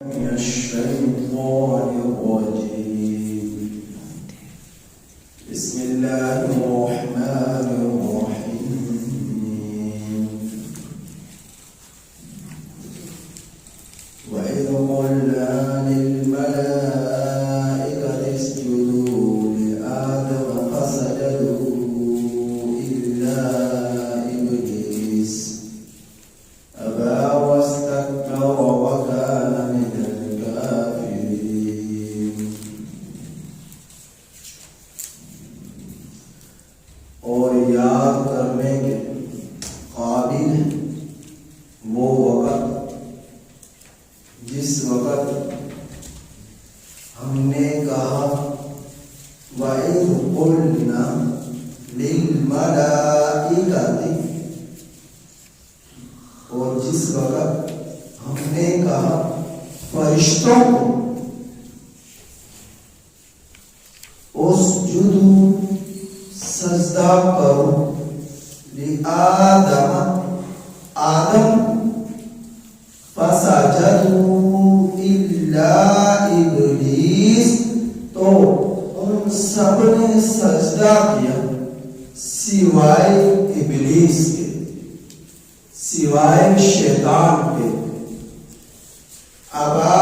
من الشيطان الرجيم بسم الله الرحمن الرحيم وإذ قلنا للملائكة اسجدوا لآدم فسجدوا إلا إبليس أبى واستكبر وكان من الكافرين اور یاد کرنے کے قابل وہ وقت جس وقت ہم نے کہا وَإِذْ قُلْنَا لِلْمَلَائِكَةِ اور جس وقت ہم نے کہا فرشتوں کو اسجدوا سجدہ کرو لآدم آدم فسجدوا الا ابلیس تو ان سب نے سجدہ کیا سوائے ابلیس کے سوائے شیطان کے ابا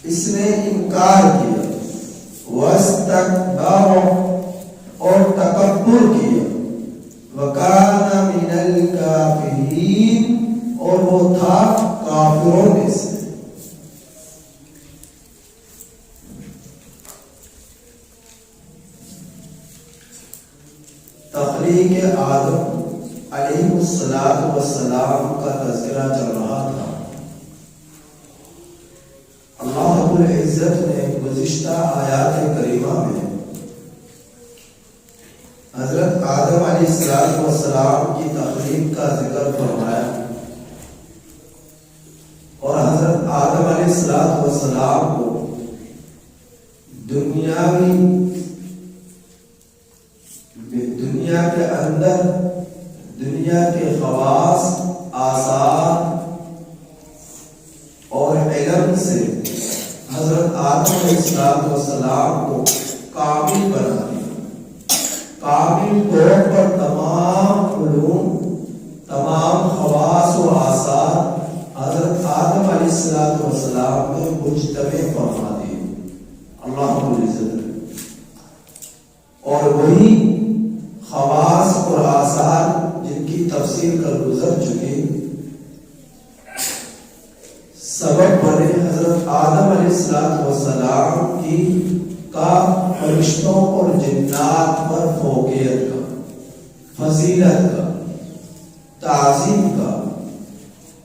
اس نے انکار کیا واستکبر اور تکبر کیا وَكَانَ مِنَ الْكَافِرِينَ اور وہ تھا کافروں میں سے تخلیق آدم علیہ السلام کا تذکرہ چل رہا تھا اللہ رب العزت نے گزشتہ آیات کریمہ میں حضرت آدم علیہ السلام کی تخلیق کا ذکر فرمایا اور حضرت آدم علیہ السلام کو دنیا کے اندر دنیا کے خواص آثار اور علم سے حضرت آدم علیہ السلام کو کامل بنا دیا کامل طور پر تمام علوم تمام خواص و آثار حضرت آدم علیہ السلام نے مجتمع فرما دیے اللہ رب العزت نے اور وہی خواص اور آثار جن کی تفصیل کر گزر چکی سبب بنے حضرت آدم علیہ السلام کی کا فرشتوں اور جنات پر فوقیت کا فضیلت کا تعظیم کا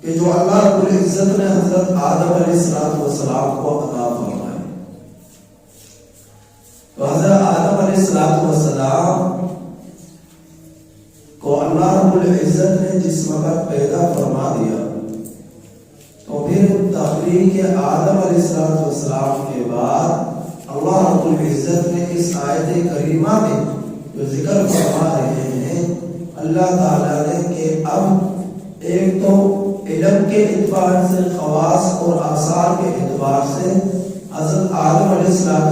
کہ جو اللہ رب العزت نے حضرت آدم علیہ السلام کو عطا فرمایا تو حضرت آدم علیہ السلام کو اللہ رب العزت نے جس وقت پیدا فرما دیا تو پھر تخلیق آدم علیہ السلام کے بعد اللہ رب العزت نے اس آیت کریمہ میں جو ذکر فرما رہے ہیں اللہ تعالیٰ نے کہ اب ایک تو علم کے اعتبار سے خواص اور آثار کے اعتبار سے حضرت آدم علیہ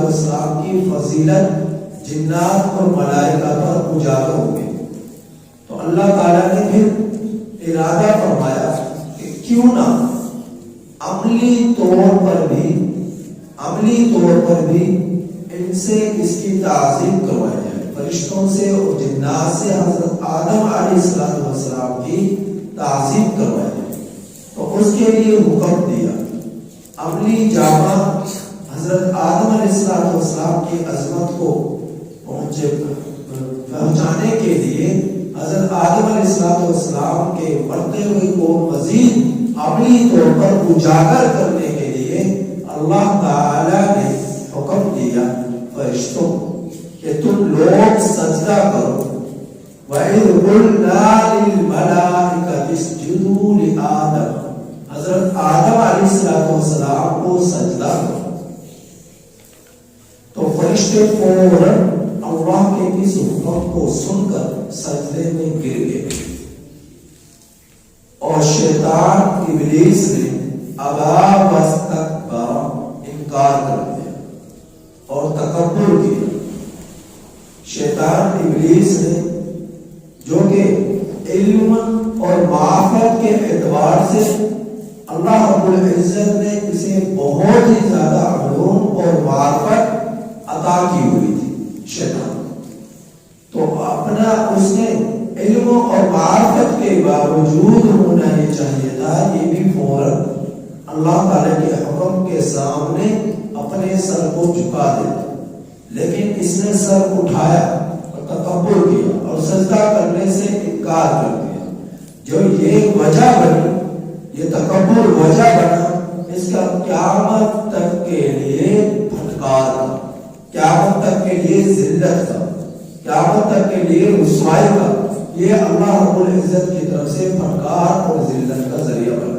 السلام کی فضیلت جنات اور ملائکہ پر اجاگر ہو گئی تو اللہ تعالیٰ نے پھر ارادہ فرمایا کہ کیوں نہ عملی طور پر بھی ان سے اس کی تعظیم کروائی جائے فرشتوں سے اور جنات سے حضرت آدم علیہ السلام کی تعظیم کروائی جائے تو اس کے لیے حکم دیا عملی جامع حضرت آدم علیہ السلام کی عظمت کو پہنچانے کے لیے حضرت آدم علیہ السلام کے بڑھتے ہوئے کو مزید عملی طور پر اجاگر کرنے کے لیے اللہ تعالی نے حکم دیا فرشتوں کہ تم لوگ سجدہ کرو وَإِذْ قُلْنَا لِلْمَلَائِكَةِ اسْجُدُوا لِآدَمَ حضرت آدم علیہ السلام کو سجدہ کرو تو فرشتے فوراً اللہ کے اس حکم کو سن کر سجدے میں گر گئے اور شیطان ابلیس نے ابا واستکبر العزت نے اسے بہت ہی زیادہ علوم اور معرفت عطا کی ہوئی تھی شیطان تو اپنا اس نے علم اور معرفت کے باوجود ہونا یہ چاہیے تھا یہ بھی فوراً اللہ تعالیٰ کے حکم کے سامنے اپنے سر کو جھکا دیتا لیکن اس نے سر اٹھایا اور تکبر کیا اور سجدہ کرنے سے انکار کر دیا جو یہ وجہ بنی یہ تکبر وجہ بنا اس کا قیامت تک کے لیے پھٹکار تھا قیامت تک کے لیے ذلت تھا قیامت تک کے لیے رسوائی کا یہ اللہ رب العزت کی طرف سے پھٹکار اور ذلت کا ذریعہ بنا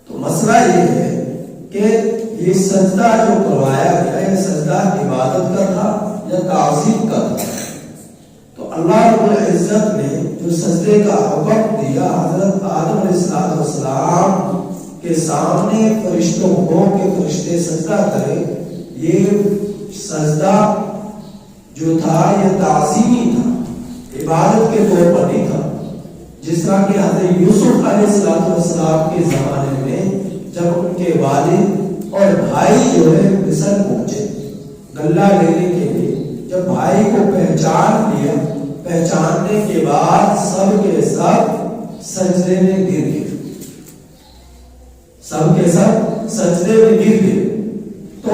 تو مسئلہ یہ ہے کہ یہ سجدہ جو کروایا گیا یہ سجدہ عبادت کا تھا یا تعظیم کا تھا تو اللہ رب العزت نے جو سجدے کا حکم دیا حضرت آدم علیہ السلام کے سامنے فرشتوں کو کہ فرشتے سجدہ کرے یہ سجدہ جو تھا یہ تعظیمی تھا عبادت کے طور پر نہیں تھا جس طرح کہ حضرت یوسف علیہ السلام کے زمانے میں جب ان کے والد اور بھائی جو ہے مصر پہنچے غلہ لینے کے لیے جب بھائی کو پہچان لیا پہچاننے کے بعد سب کے سب سجدے میں گر گئے سب کے سب سجدے میں گر گئے تو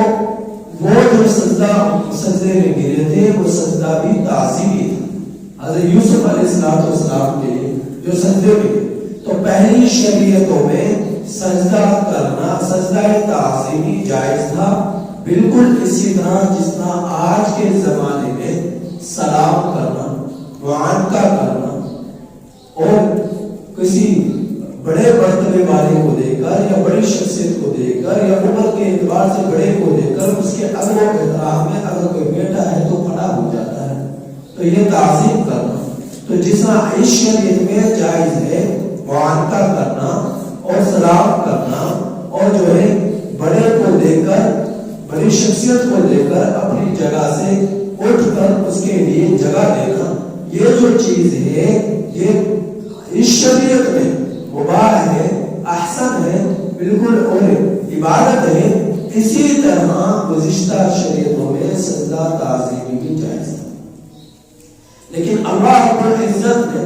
وہ جو سجدے میں گرے تھے وہ سجدہ بھی تعظیمی تھا حضرت یوسف علیہ السلام کے لیے جو سجدے میں تو پہلی شریعتوں میں سجدہ کرنا سجدہ تعظیمی جائز تھا بالکل اسی طرح جس طرح آج کے زمانے میں سلام کرنا معانقہ کرنا اور کسی بڑے مرتبے والے کو دیکھ کر یا بڑی شخصیت کو دیکھ کر یا عمر کے اعتبار سے بڑے کو دیکھ کر اس کے ادب و احترام میں اگر کوئی بیٹا ہے تو کھڑا ہو جاتا ہے تو یہ تعظیم کرنا تو جس طرح اس شریعت میں جائز ہے معانقہ کرنا اور سلام کرنا اور جو ہے بڑے کو دیکھ کر بڑی شخصیت کو دیکھ کر اپنی جگہ سے اٹھ کر اس کے لیے جگہ دینا یہ جو چیز ہے یہ اس شریعت میں مباح ہے احسن ہے بالکل اور عبادت ہے اسی طرح گزشتہ شریعتوں میں سجدہ تعظیمی بھی جائز ہے لیکن اللہ رب العزت نے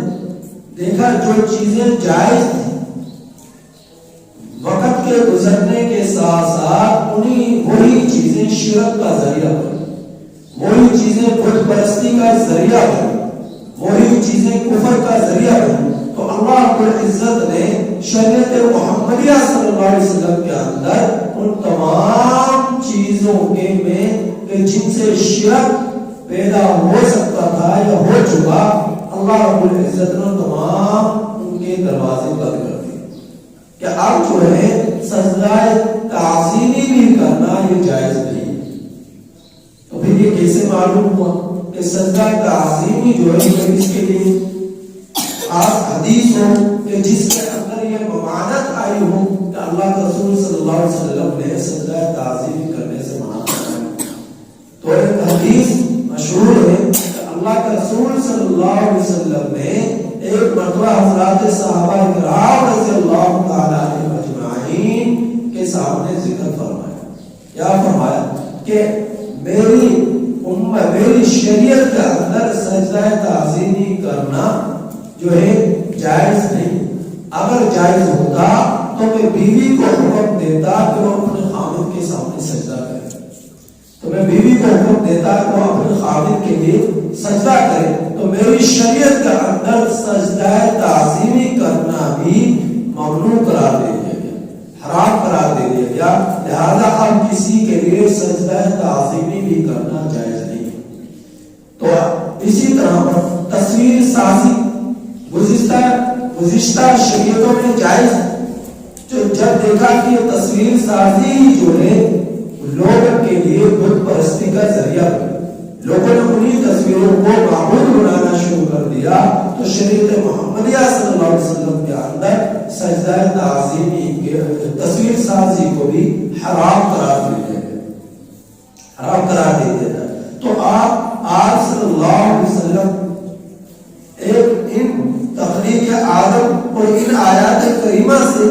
دیکھا جو چیزیں جائز تھیں وقت کے گزرنے کے ساتھ ساتھ وہی چیزیں شرک کا ذریعہ بنی وہی چیزیں بت پرستی کا ذریعہ بنی وہی چیزیں کفر کا ذریعہ بنی تو اللہ رب العزت نے شریعت محمدیہ صلی اللہ علیہ وسلم کے اندر ان تمام چیزوں کے میں کہ جن سے شرک پیدا ہو سکتا تھا یا ہو چکا اللہ رب العزت نے تمام ان کے دروازے بند کر دیے کہ اب جو ہے سجدہ تعظیمی بھی کرنا یہ جائز نہیں تو پھر یہ کیسے معلوم ہوا کہ سجدہ تعظیمی جو ہے اس کے لیے آپ حدیث ہو کہ جس کے اندر یہ ممانعت آئی ہو کہ اللہ کے رسول صلی اللہ علیہ وسلم نے سجدہ تعظیمی کرنے سے منع کیا تو ایک حدیث مشہور ہے کہ اللہ کے رسول صلی اللہ علیہ وسلم نے ایک مرتبہ حضرات صحابہ کرام رضی اللہ تعالی عنہم اجمعین کے سامنے ذکر فرمایا کیا فرمایا کہ میری شریعت کے اندر سجدہ تعظیمی کرنا جو ہے جائز نہیں اگر جائز ہوتا تو میں بیوی کو حکم دیتا کہ وہ اپنے خامد کے سامنے سجدہ کرے تو میں بیوی کو حکم دیتا کہ وہ اپنے خامد کے لیے سجدہ کرے تو میری شریعت کے اندر سجدہ تعظیمی کرنا بھی ممنوع قرار دے دیا گیا حرام قرار دے دیا گیا لہذا اب کسی کے لیے سجدہ تعظیمی بھی کرنا جائز نہیں تو اسی طرح تصویر سازی گزشتہ شریعتوں میں جائز جو جب دیکھا کہ تصویر سازی جو ہے لوگوں کے لیے بت پرستی کا ذریعہ بنی لوگوں نے انہی تصویروں کو معبود بنانا شروع کر دیا تو شریعت محمدیہ صلی اللہ علیہ وسلم کے اندر سجدہ تعظیمی کے تصویر سازی کو بھی حرام قرار دے دیا تو آپ صلی اللہ علیہ وسلم ایک ان تخلیق آدم اور ان آیات کریمہ سے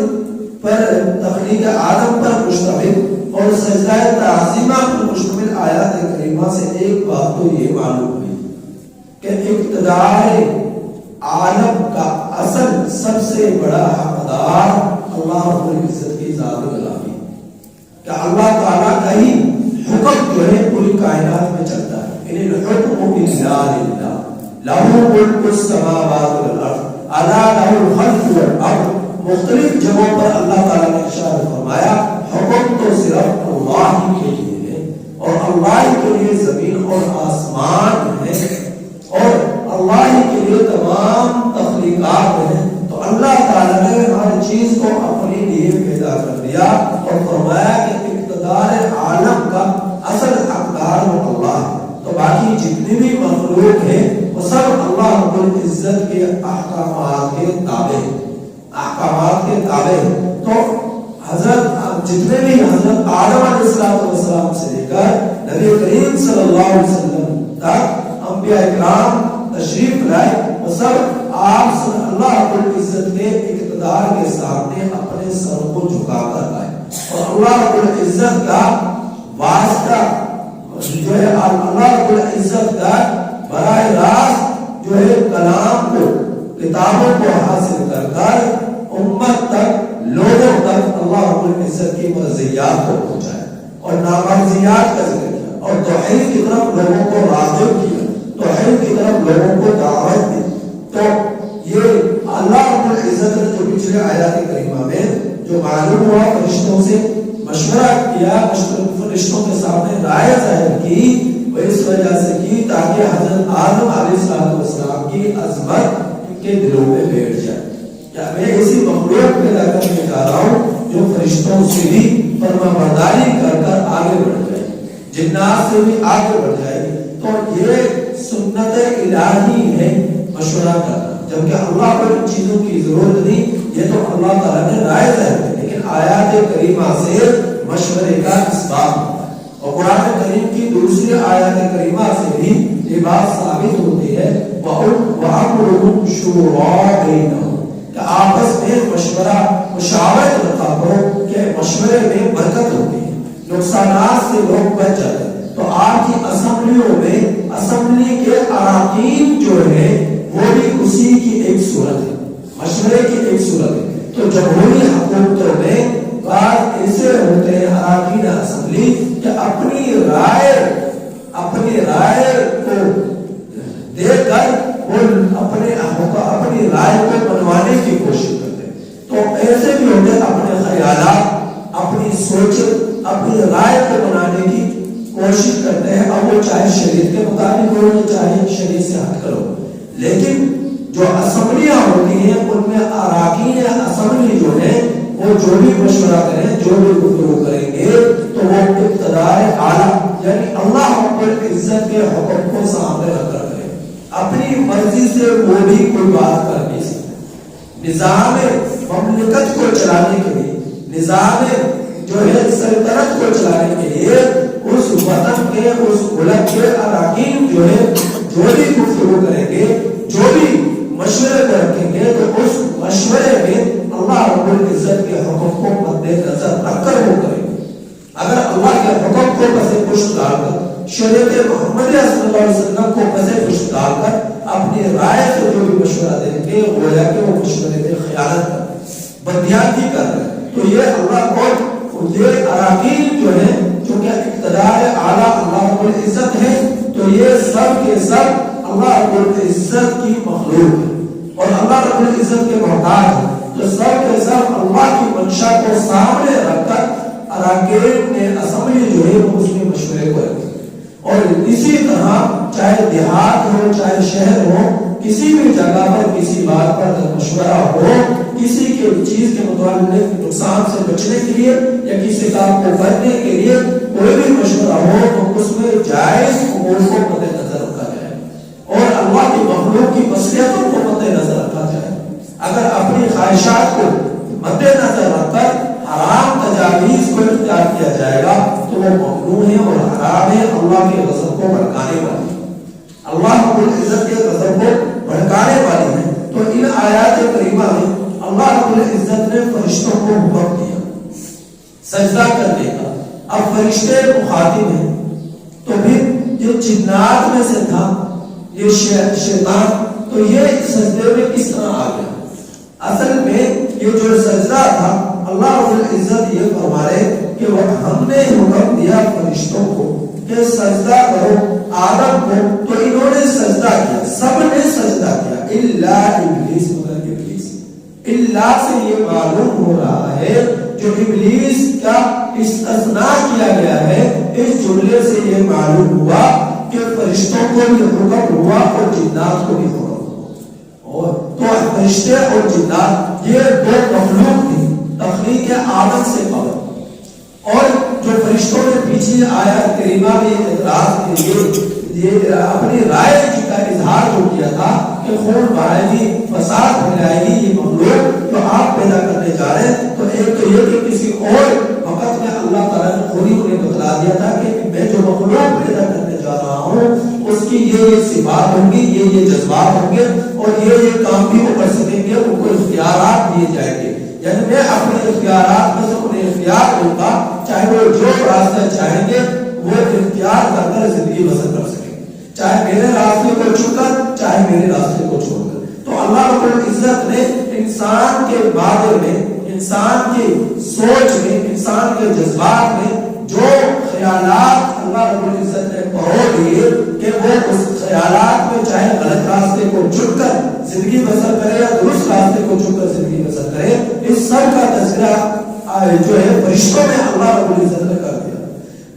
پر تخلیق آدم پر مشتمل اور سجدہ تعظیمہ پر مشتمل آیات کریمہ سے ایک بات تو یہ معلوم ہوئی کہ اقتدار عالم کا اصل سب سے بڑا حقدار اللہ رب العزت کی ذات غلامی، کہ اللہ تعالیٰ کا ہی حکم جو ہے پوری کائنات میں چلتا ہے۔ ان الحکم الا للہ لہ ملک السماوات والارض الا لہ الخلق والامر۔ مختلف جگہوں پر اللہ تعالیٰ نے ارشاد فرمایا حکم تو صرف اللہ ہی کے لیے ہے، اور اللہ ہی کے لیے زمین اور آسمان ہے، اور اللہ ہی کے لیے تمام تخلیقات ہیں۔ تو اللہ تعالیٰ نے ہر چیز کو اپنے لیے پیدا کر دیا اور فرمایا کہ اقتدار عالم کا اصل حقدار وہ اللہ ہے۔ تو باقی جتنی بھی مخلوق ہیں وہ سب اللہ رب العزت کے احکامات کے تابع ہیں، احکامات کے تابع ہیں۔ تو حضرت جتنے بھی حضرت آدم علیہ السلام سے لے کر نبی کریم صلی اللہ علیہ وسلم تک انبیاء اکرام تشریف لائے، وہ سب آپ اللہ رب العزت کے اقتدار کے سامنے اپنے سر کو جھکا کر آئے، اور اللہ رب العزت کا واسطہ جو ہے اللہ رب العزت کا براہ راست جو ہے کلام کو، کتابوں کو حاصل کر کر امت تک، لوگوں تک اللہ رب العزت کی مرضیات کو پہنچائے اور نامرضیات کا ذکر کیا، اور توحید کی طرف لوگوں کو راغب کیا، توحید کی طرف لوگوں کو دعوت دی۔ تو یہ اللہ رب العزت نے جو پچھلے آیات کریمہ میں جو معلوم ہوا، فرشتوں سے مشورہ کیا، فرشتوں کے سامنے رائے ظاہر کی، وہ اس وجہ سے کی تاکہ حضرت آدم علیہ السلام کی عظمت ان کے دلوں میں بیٹھ جائے۔ کیا میں اسی مخلوق پیدا کرنے جا رہا ہوں جو فرشتوں سے بھی فرما برداری کر کر آگے بڑھ جائے، جنات سے بھی آگے بڑھ جائے۔ تو یہ سنت الہی ہے مشورہ کرنا، جبکہ اللہ کو ان چیزوں کی ضرورت نہیں، یہ تو اللہ تعالیٰ نے رائے ظاہر کی، لیکن آیات کریمہ سے مشورے کا اسباب ہوتا ہے، اور قرآن کریم کی دوسری آیات کریمہ سے بھی یہ بات ثابت ہوتی ہے وَأَمْرُهُمْ شُورَىٰ بَيْنَهُمْ، کہ آپس میں مشورہ مشاورت رکھا کرو کہ مشورے میں برکت ہوتی ہے، نقصانات سے لوگ بچ جاتے ہیں۔ تو آپ کی اسمبلیوں میں اسمبلی کے اراکین جو ہے وہ بھی اسی کی ایک صورت ہے، مشورے کی ایک صورت ہے۔ تو جمہوری حکومتوں میں بعض ایسے ہوتے ہیں اراکین اسمبلی کہ اپنی رائے کو دے کر وہ اپنی رائے کو بنوانے کی کوشش کرتے ہیں۔ تو ایسے بھی ہوتے ہیں اپنے خیالات، اپنی سوچ، اپنی رائے کو بنانے کی کوشش کرتے ہیں، اب وہ چاہے شریعت کے مطابق ہو یا چاہے شریعت سے ہٹ کر ہو۔ لیکن جو اسمبلیاں ہوتی ہیں ان میں اراکین اسمبلی جو ہے وہ جو بھی مشورہ کریں، جو بھی گفتگو کریں گے تو وہ اقتدار اعلیٰ یعنی اللہ رب العزت کے حکم کو سامنے رکھ کر کریں، اپنی مرضی سے وہ بھی کوئی بات کر نہیں سکتے۔ نظام مملکت کو چلانے کے لیے، نظام جو ہے سلطنت کو چلانے کے لیے اس وطن کے، اس ملک کے اراکین جو ہے جو بھی گفتگو کریں گے، جو بھی مشورے کو رکھیں گے تو اس مشورے میں اللہ رب العزت کے حکم کو مد نظر رکھ کر وہ کریں گے۔ اگر اللہ کے حکم کو پس پشت ڈال کر، شریعت محمدیہ صلی اللہ علیہ وسلم کو پس پشت ڈال کر اپنی رائے سے جو بھی مشورہ دیں گے گویا کہ وہ مشورے میں خیانت کر رہے ہیں، بدیانتی کر رہے ہیں۔ تو یہ اللہ کو یہ اراکین جو ہے جو کہ اقتدار اعلیٰ اللہ رب العزت ہے، تو یہ سب کے سب اللہ رب العزت کی مخلوق ہے اور اللہ رب العزت کے محتاج ہے۔ تو سب کے سب اللہ کی منشا کو سامنے رکھ کر اراکین نے اسمبلی جو ہے وہ اس میں مشورے کو رکھے، اور اسی طرح چاہے دیہات ہو چاہے شہر ہو، کسی بھی جگہ پر کسی بات پر مشورہ ہو، کسی کے چیز کے متعلق نقصان سے بچنے کے لیے یا کسی کام کو کرنے کے لیے کوئی بھی مشورہ ہو تو اس میں جائز امور کو مد نظر رکھا جائے اور اللہ کی مخلوق کی مصلحتوں کو مد نظر رکھا جائے۔ اگر اپنی خواہشات کو مد نظر رکھ کر حرام تجاویز کو اختیار کیا جائے گا تو وہ ممنوع ہے اور حرام ہے، اللہ کے غضب کو بھڑکانے والی، اللہ رب العزت کے غضب کو بھڑکانے والی ہے۔ تو ان آیات کریمہ میں اللہ رب العزت نے فرشتوں کو حکم دیا سجدہ کرنے کا. اب فرشتے مخاطب ہیں تو پھر یہ جنات میں سے تھا یہ شیطان، تو یہ سجدے میں کس طرح آ گیا؟ اصل میں یہ جو سجدہ تھا اللہ رب العزت یہ فرما رہے کہ ہم نے حکم دیا فرشتوں کو کہ سجدہ کرو آدم کو، تو انہوں نے سجدہ کیا، سب نے سجدہ کیا الا ابلیس، مگر ابلیس. اللہ سے یہ معلوم ہو رہا ہے جو ابلیس کا استثناء کیا گیا ہے، اس جملے سے یہ معلوم ہوا کہ فرشتوں کو بھی حکم ہوا اور جنات کو بھی حکم ہوا. اور تو فرشتے اور جنات یہ دو مخلوق تھی تخلیق آدم سے قبل. اور جو فرشتوں نے پچھلی آیت کریمہ میں اعتراض کے لیے یہ اپنی رائے کا اظہار جو کیا تھا کہ خون بہائے گی، فساد پھیلائے گی یہ مخلوق جو آپ پیدا کرنے جا رہے ہیں، تو ایک تو یہ کہ کسی اور وقت میں اللہ تعالیٰ نے خود ہی انہیں بتلا دیا تھا کہ میں جو مخلوق پیدا کرنے جا رہا ہوں اس کی یہ صفات ہوں گی، یہ جذبات ہوں گے، اور یہ کام بھی وہ کر سکیں گے، ان کو اختیارات دیے جائیں گے. یعنی میں اپنے اختیارات میں سے انہیں اختیار دوں گا، چاہے وہ جو راستہ چاہیں گے وہ اختیار کر کر زندگی بسر کر سکیں، چاہے میرے راستے کو چھوڑ کر چاہے میرے راستے کو چھوڑ کر. تو اللہ رب العزت نے انسان کے بارے میں، انسان کی سوچ میں، انسان کے جذبات میں جو خیالات اللہ رب العزت نے پرو دیے کہ وہ اس خیالات میں چاہے غلط راستے کو چھوڑ کر زندگی بسر کرے یا درست راستے کو چھوڑ کر زندگی بسر کرے، اس سب کا تذکرہ جو ہے فرشتوں میں اللہ رب العزت نے کر دیا.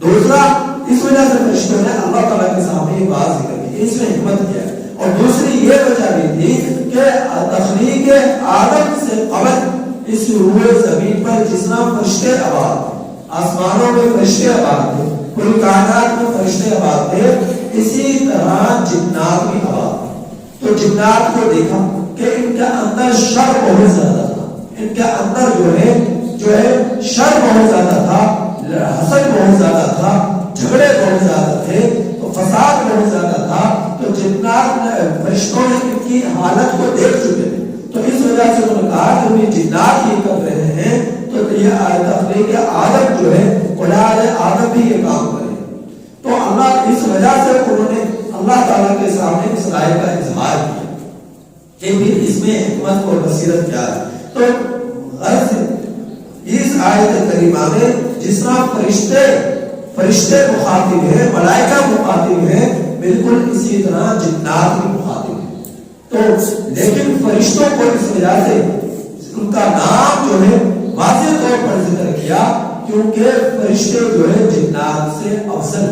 دوسرا، اس وجہ سے فرشتوں نے اللہ تعالیٰ کے سامنے یہ بات ذکر کی، اس میں حکمت کیا ہے. اور دوسری یہ وجہ بھی تھی کہ تخلیق آدم سے قبل اس روئے زمین پر جس طرح فرشتے آباد تھے، آسمانوں میں فرشتے آباد تھے، پوری کائنات میں فرشتے آباد تھے، اسی طرح جنات بھی آباد تھے. تو جنات کو دیکھا کہ ان کے اندر شر بہت زیادہ تھا، ان کے اندر جو ہے شر بہت زیادہ تھا، حسد بہت زیادہ تھا، جھگڑے بہت زیادہ تھے، تو فساد بہت زیادہ تھا. تو جنات فرشتوں نے ان کی حالت کو دیکھ چکے تھے، تو اس وجہ سے انہوں نے کہا کہ یہ جنات یہ کر رہے ہیں تو یہ تخلیق آدم جو ہے اولاد آدم بھی یہ کام کرے. تو اللہ اس وجہ سے انہوں نے اللہ تعالیٰ کے سامنے اس رائے کا اظہار کیا کہ پھر اس میں حکمت اور بصیرت کیا ہے. تو غرض اس آیت کریمہ میں جس طرح فرشتے مخاطب ہیں، ملائکہ مخاطب ہیں، بالکل اسی طرح جنات بھی مخاطب ہیں. تو لیکن فرشتوں کو اس وجہ سے ان کا نام جو ہے واضح طور پر ذکر کیا کیونکہ فرشتے جو ہے جنات سے افضل،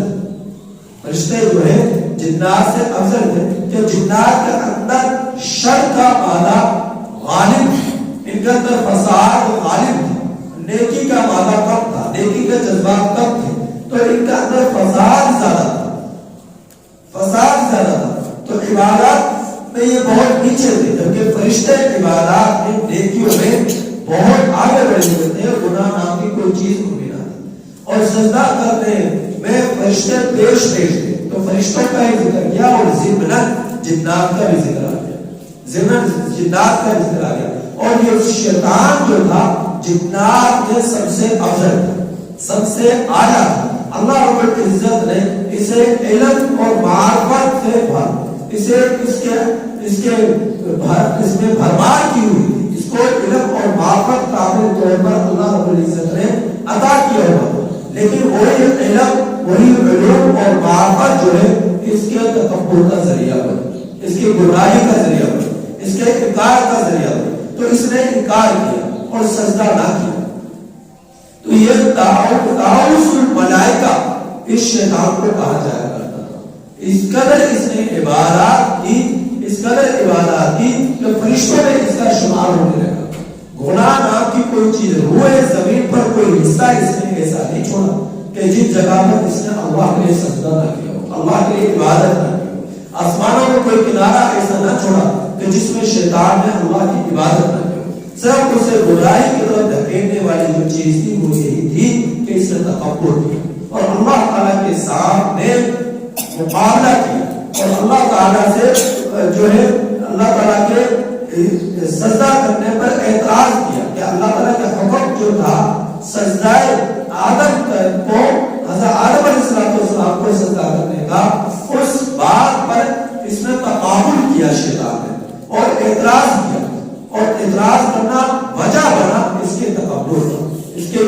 فرشتے جو ہے جنات سے افضل ہے کہ جنات کے اندر شر کا مادہ غالب، ان کے اندر فساد غالب تھا، نیکی کا مادہ کم تھا، نیکی کے جذبات کم تھے، تو ان کے اندر فساد زیادہ تھا، تو عبادات میں یہ بہت پیچھے تھے، جبکہ فرشتے عبادات میں نیکیوں میں بہت آگے بڑھے ہوئے تھے، گناہ نام کی کوئی چیز کو بھی نہ تھی. اور سجدہ کرنے میں فرشتے پیش تھے، تو فرشتوں کا ہی ذکر کیا اور ضمناً جنات کا بھی ذکر آ گیا، ضمناً جنات کا بھی ذکر آ گیا. اور یہ شیطان جو تھا جنات میں سب سے افضل تھا، سب سے اعلیٰ تھا. اللہ رب العزت نے اسے علم اور معرفت سے اس میں بھرمار کی ہوئی تھی، اس کو علم اور معرفت کامل طور پر اللہ رب العزت نے عطا کیا ہوا. لیکن وہی علم، وہی علوم اور معرفت جو ہے اس کے تکبر کا ذریعہ بنے، اس کی گمراہی کا ذریعہ بنے، اس کے انکار کا ذریعہ بنے. تو اس نے انکار کیا اور سجدہ نہ کیا. تو یہ تعاوض الملائکہ اس شیطان کو کہا جایا کرتا تھا. اس قدر اس نے عبادات کی کہ فرشتوں میں اس کا شمار ہونے لگا. گناہ نام کی کوئی چیز روئے زمین پر کوئی حصہ اس نے ایسا نہیں چھوڑا کہ جن جگہ پر اس نے اللہ کے لیے سجدہ نہ کیا ہو، اللہ کے لیے عبادت نہ کی ہو. آسمانوں میں کوئی کنارہ ایسا نہ چھوڑا کہ جس میں شیطان نے اللہ کی عبادت نہ کی ہو. صرف اسے گمراہی کی طرف دھکیلنے والی جو چیز تھی وہ یہی تھی کہ اس نے تکبر کیا اور اللہ تعالیٰ کے سامنے مقابلہ کیا اور اللہ تعالیٰ سے جو ہے اللہ تعالیٰ کے سجدہ کرنے پر اعتراض کیا کہ اللہ تعالیٰ کا حکم جو تھا سجدہ کو حضرت آدم علیہ السلام کو سجدہ کرنے کا اس بات پر اس نے تقابل کیا شیطان نے اور اعتراض کیا، اور اعتراض کرنا وجہ بنا اس کے تکبر کا، اس کے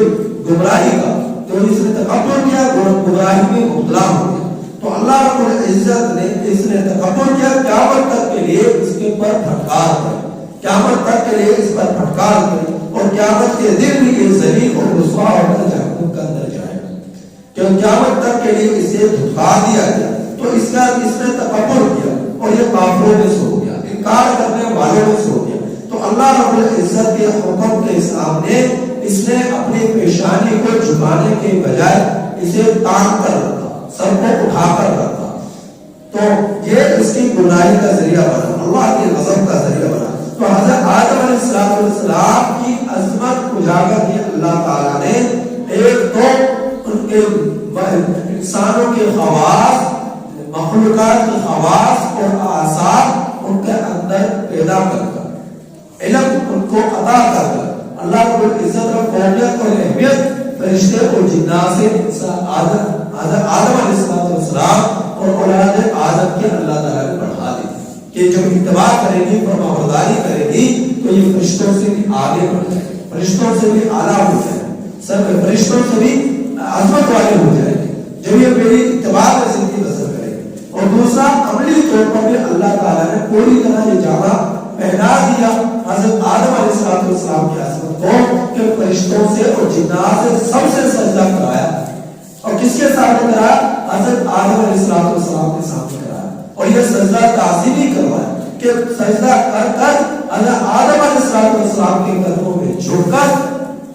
گمراہی کا، جو اس نے تکبر کیا گمراہی میں مبتلا ہو گیا۔ تو اللہ رب العزت نے اس نے تکبر کیا، قیامت تک کے لیے اس کے پر پھٹکار کری، قیامت تک کے لیے اس پر پھٹکار کری، اور قیامت کے دن بھی یہ ذلیل اور رسوا ہو کر جہنم کے اندر جائے گا، کیونکہ قیامت تک کے لیے اسے دھتکار دیا گیا۔ تو اس کا اس نے تکبر کیا اور یہ کافروں میں سے ہو گیا، انکار کرنے والوں میں سے ہو گیا۔ تو اللہ رب العزت کے حکم کے سامنے اس نے اپنی پیشانی کو جھکانے کے بجائے اسے تان کر رکھا، سر کو اٹھا کر رکھا، تو یہ اس کی گناہی کا ذریعہ بنا، اللہ کے غضب کا ذریعہ بنا۔ تو حضرت آدم علیہ السلام کی عظمت اجاگر کی اللہ تعالیٰ نے ایک تو ان کے انسانوں کے خواص، مخلوقات کے خواص اور اعصاب ان کے اندر پیدا کر کر، علم ان کو عطا کر کر، اللہ رب العزت اور فوقیت اور اہمیت فرشتے اور جنات سے حضرت آدم علیہ السلام اور اولاد آدم کے اللہ تعالیٰ نے بڑھا دی کہ جب اتباع کرے گی، فرمانبرداری کرے گی، تو یہ فرشتوں سے بھی آگے بڑھ جائے گی، فرشتوں سے بھی اعلیٰ ہو جائے گی، سب فرشتوں سے بھی عظمت والے ہو جائے گی جب یہ میری اتباع میں زندگی بسر کرے گی۔ اور دوسرا عملی طور پر بھی اللہ تعالیٰ نے پوری طرح یہ جامع پہنا دیا حضرت آدم علیہ السلام کی عظمت کو کہ فرشتوں سے اور جنات سے سب سے سجدہ کرایا، اور کس کے سامنے کرایا؟ حضرت آدم علیہ السلام کے سامنے کرایا، اور یہ سجدہ تعظیمی کروایا کہ سجدہ کر کر حضرت آدم علیہ السلام کے قدموں میں جھک کر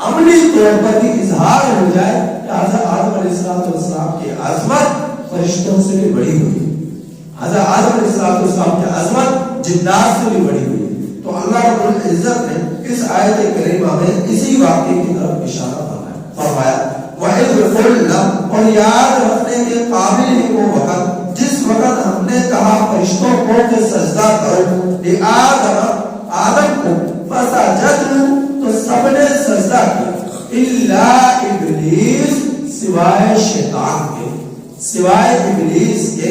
عملی طور پر بھی اظہار ہو جائے کہ حضرت آدم علیہ السلام کی عظمت فرشتوں سے بھی بڑی ہوئی، حضرت آدم علیہ السلام کی عظمت جنات سے بھی بڑی ہوئی۔ تو اللہ رب العزت نے اس آیت کریمہ میں اسی واقعے کی طرف اشارہ فرمایا، وَإِذْ قُلْنَا، اور یاد رکھنے کے قابل ہے وہ وقت جس وقت ہم نے کہا فرشتوں کو کہ سجدہ کرو آدم کو، فسجدوا، تو سب نے سجدہ کیا، الا ابلیس، سوائے شیطان کے، سوائے ابلیس کے،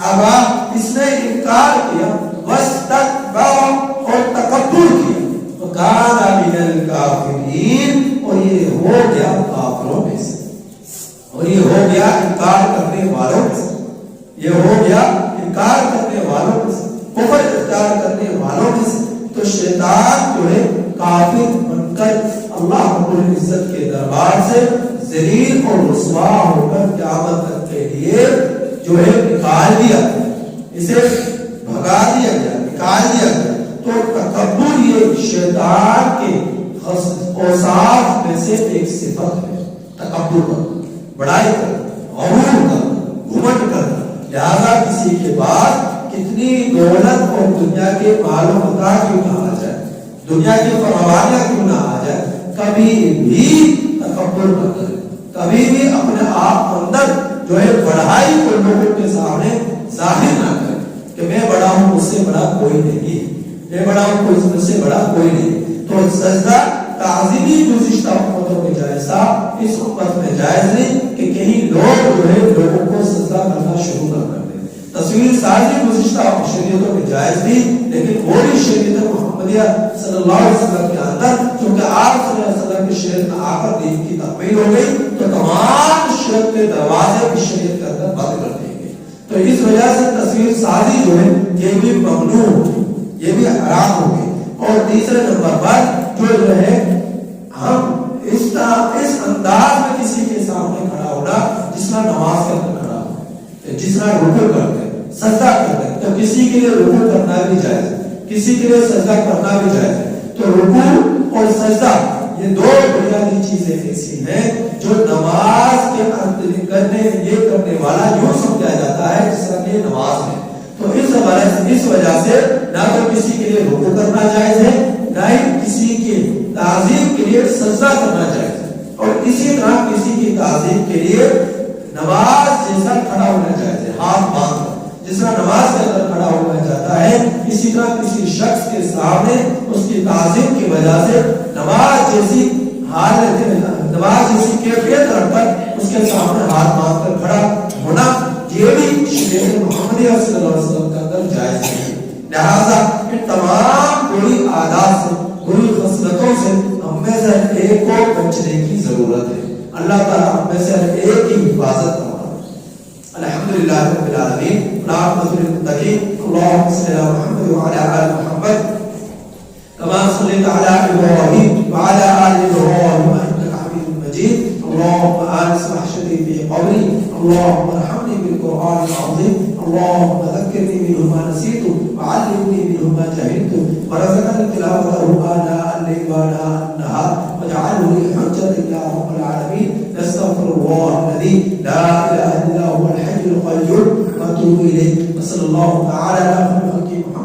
ابا، اس نے انکار کیا، واستکبر، اور تکبر کیا، وکان من الکافرین، اور یہ ہو گیا کافروں میں سے، اور یہ ہو گیا انکار کرنے والوں میں سے، یہ ہو گیا انکار کرنے والوں میں سے، کفر اختیار کرنے والوں میں سے۔ تو شیطان جو ہے کافر بن کر اللہ رب العزت کے دربار سے ذلیل اور رسوا ہو کر قیامت تک کے لیے جو ہے نکال دیا، اسے بھگا دیا گیا، نکال دیا گیا۔ تو تکبر یہ شیطان کے اوصاف میں سے ایک صفت ہے، تکبر کرنا، بڑائی کرنا، غرور کرنا، گھمنڈ کرنا، لہذا کسی کے بعد کتنی دولت اور دنیا کے مال و متاع کیوں نہ آ جائے، دنیا کی فراوانیاں کیوں نہ آ جائے، کبھی بھی تکبر نہ کرے، کبھی بھی اپنے آپ اندر جو ہے بڑائی کو لوگوں کے سامنے ظاہر نہ کرے کہ میں بڑا ہوں، مجھ سے بڑا کوئی نہیں، میں بڑا ہوں، مجھ سے بڑا کوئی نہیں۔ تو سجدہ تعظیمی گزشتہ امتوں میں جائز تھا، اس امت میں جائز نہیں کہ کہیں لوگ جو ہے لوگوں کو سجدہ کرنا شروع کر دیں۔ تصویر سازی گزشتہ شریعتوں میں جائز تھی، لیکن وہی شریعت محمدیہ صلی اللہ علیہ وسلم کے اندر چونکہ آپ صلی اللہ علیہ وسلم کی شریعت میں آ کر دین کی تکمیل ہو گئی، تو تمام شرک کے دروازے کی شریعت کے اندر بند کر دیے گئے۔ تو اس وجہ سے تصویر سازی جو ہے یہ بھی ممنوع ہوگی، یہ بھی حرام ہوگی۔ اور تیسرے نمبر پر جو ہے ہم اس انداز میں کسی کے سامنے کھڑا ہونا جس میں نماز کے اندر کھڑا ہو، جس میں رکوع کرتے ہیں، سجدہ کرتے ہیں، تو کسی کے لیے رکوع کرنا بھی جائز ہے، کسی کے لیے سجدہ کرنا بھی جائز ہے۔ تو رکوع اور سجدہ یہ دو بنیادی چیزیں ایسی ہیں جو نماز کے اندر کرنے والا یوں سمجھا جاتا ہے جس طرح کہ نماز ہے۔ تو اس وجہ سے نہ تو کسی کے لیے رکوع کرنا جائز ہے، نہ ہی کسی کی تعظیم کے لیے سجدہ کرنا جائز ہے، اور اسی طرح کسی کی تعظیم کے لیے نماز جیسا کھڑا ہونا جائز ہے، ہاتھ باندھ کر جس طرح نماز کے اندر کھڑا ہونا جاتا ہے، اسی طرح کسی شخص کے سامنے اس کی تعظیم کی وجہ سے نماز جیسی حالت، نماز جیسی کیفیت رکھ کر اس اللہ تعالیٰ میں سے ہر ایک کی حفاظت فرمائے. الحمدللہ رب العالمین والعاقبۃ للمتقین. اللهم صل على محمد وعلى آل محمد كما صليت على إبراهيم وعلى آل إبراهيم إنك حميد مجيد. اللهم آنس وحشتي في قبري. اللهم ارحمني بالقرآن العظيم. اللهم ذكرني منه ما نسيت وعلمني منه ما جهلت ورزقني تلاوته آناء الليل وآناء النهار واجعله لي حجة يا رب العالمين. نستغفر الله الذي لا إله إلا هو الحي القيوم وأتوب إليه. وصلى الله تعالى على خير خلقه محمد